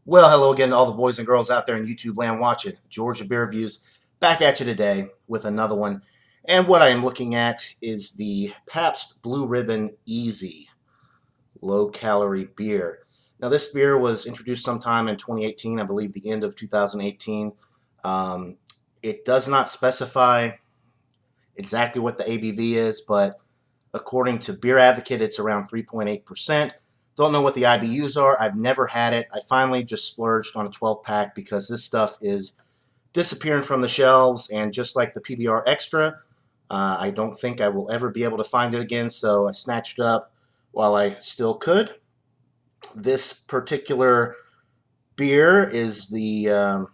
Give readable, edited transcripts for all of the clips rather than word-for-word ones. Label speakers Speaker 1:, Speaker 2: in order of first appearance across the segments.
Speaker 1: Well, hello again to all the boys and girls out there in YouTube land watching. Georgia Beer Reviews back at you today with another one. And what I am looking at is the Pabst Blue Ribbon Easy low calorie beer. Now, this beer was introduced sometime in 2018, I believe the end of 2018. It does not specify exactly what the ABV is, but according to Beer Advocate, it's around 3.8%. Don't know what the IBUs are. I've never had it. I finally just splurged on a 12 pack because this stuff is disappearing from the shelves. And just like the PBR Extra, I don't think I will ever be able to find it again. So I snatched it up while I still could. This particular beer is let's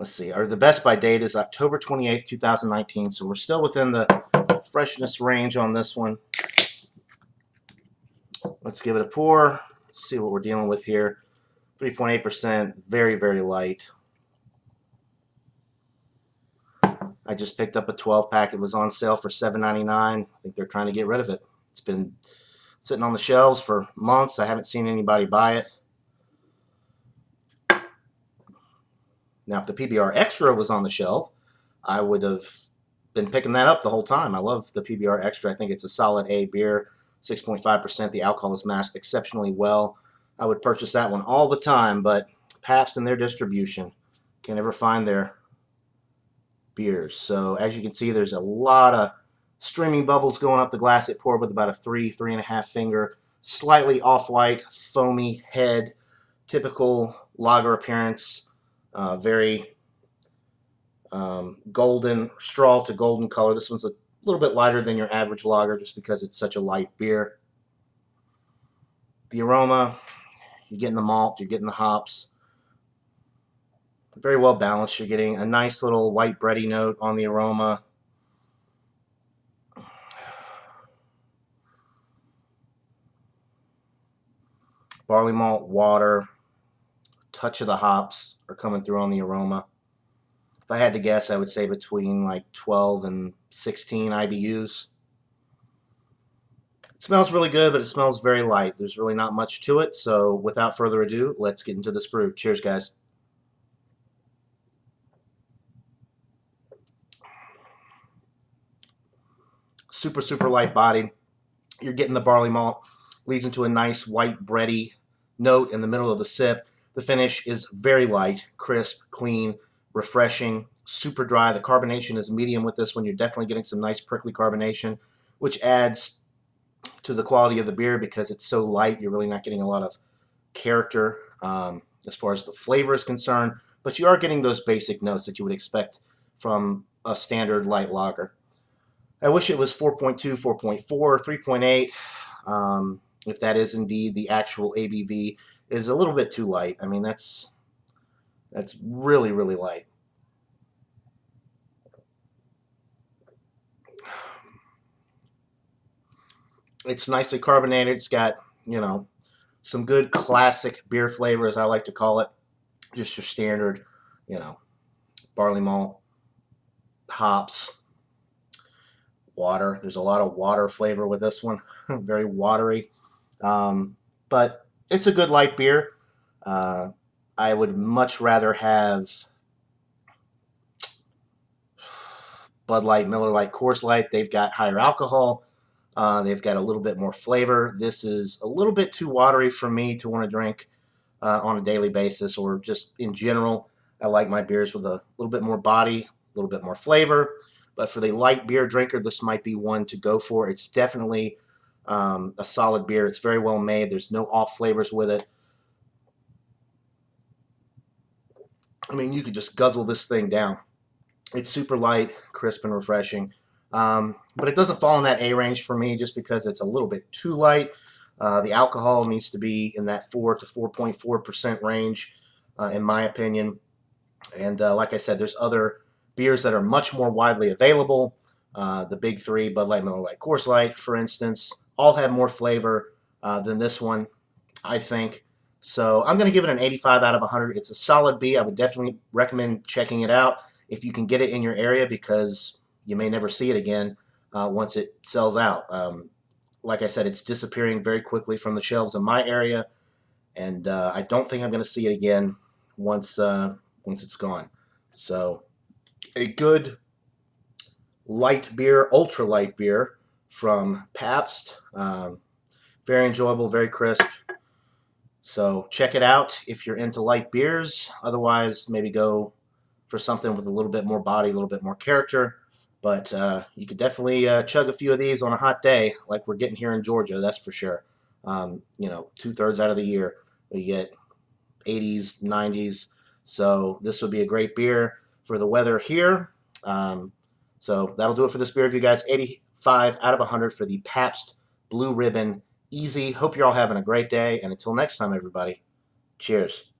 Speaker 1: see, or the best by date is October 28th, 2019. So we're still within the freshness range on this one. Let's give it a pour. See what we're dealing with here. 3.8%, very, very light. I just picked up a 12 pack. It was on sale for $7.99. I think they're trying to get rid of it. It's been sitting on the shelves for months. I haven't seen anybody buy it. Now, if the PBR Extra was on the shelf, I would have been picking that up the whole time. I love the PBR Extra. I think it's a solid A beer. 6.5%. The alcohol is masked exceptionally well. I would purchase that one all the time, but Pabst and their distribution can never find their beers. So as you can see, there's a lot of streaming bubbles going up the glass. It poured with about a 3.5 finger, slightly off-white, foamy head, typical lager appearance, very golden, straw to golden color. This one's a little bit lighter than your average lager just because it's such a light beer. The aroma, you're getting the malt, you're getting the hops. Very well balanced. You're getting a nice little white bready note on the aroma. Barley malt, water, touch of the hops are coming through on the aroma. If I had to guess, I would say between like 12 and 16 IBUs. It smells really good, but it smells very light. There's really not much to it. So without further ado, let's get into this brew. Cheers, guys. Super, super light bodied. You're getting the barley malt. Leads into a nice white bready note in the middle of the sip. The finish is very light, crisp, clean, refreshing, super dry. The carbonation is medium with this one. You're definitely getting some nice prickly carbonation, which adds to the quality of the beer because it's so light. You're really not getting a lot of character as far as the flavor is concerned, but you are getting those basic notes that you would expect from a standard light lager. I wish it was 4.2, 4.4, 3.8. If that is indeed the actual ABV, is a little bit too light. I mean, that's really, really light. It's nicely carbonated. It's got, some good classic beer flavors, I like to call it. Just your standard, barley malt, hops, water. There's a lot of water flavor with this one. Very watery. But it's a good light beer. I would much rather have Bud Light, Miller Lite, Coors Light. They've got higher alcohol. They've got a little bit more flavor. This is a little bit too watery for me to want to drink on a daily basis or just in general. I like my beers with a little bit more body, a little bit more flavor. But for the light beer drinker, this might be one to go for. It's definitely a solid beer. It's very well made. There's no off flavors with it. I mean, you could just guzzle this thing down. It's super light, crisp, and refreshing. But it doesn't fall in that A range for me just because it's a little bit too light. The alcohol needs to be in that 4 to 4.4% range, in my opinion. And like I said, there's other beers that are much more widely available. The big three, Bud Light, Miller Lite, Coors Light, for instance, all have more flavor than this one, I think. So I'm going to give it an 85 out of 100. It's a solid B. I would definitely recommend checking it out if you can get it in your area because you may never see it again once it sells out. Like I said, it's disappearing very quickly from the shelves in my area, and I don't think I'm going to see it again once it's gone. So a good light beer, ultra light beer from Pabst. Very enjoyable, very crisp. So check it out if you're into light beers. Otherwise, maybe go for something with a little bit more body, a little bit more character. But you could definitely chug a few of these on a hot day, like we're getting here in Georgia. That's for sure. 2/3 out of the year we get 80s, 90s. So this would be a great beer for the weather here. So that'll do it for this beer review, guys. 85 out of 100 for the Pabst Blue Ribbon Easy. Hope you're all having a great day. And until next time, everybody, cheers.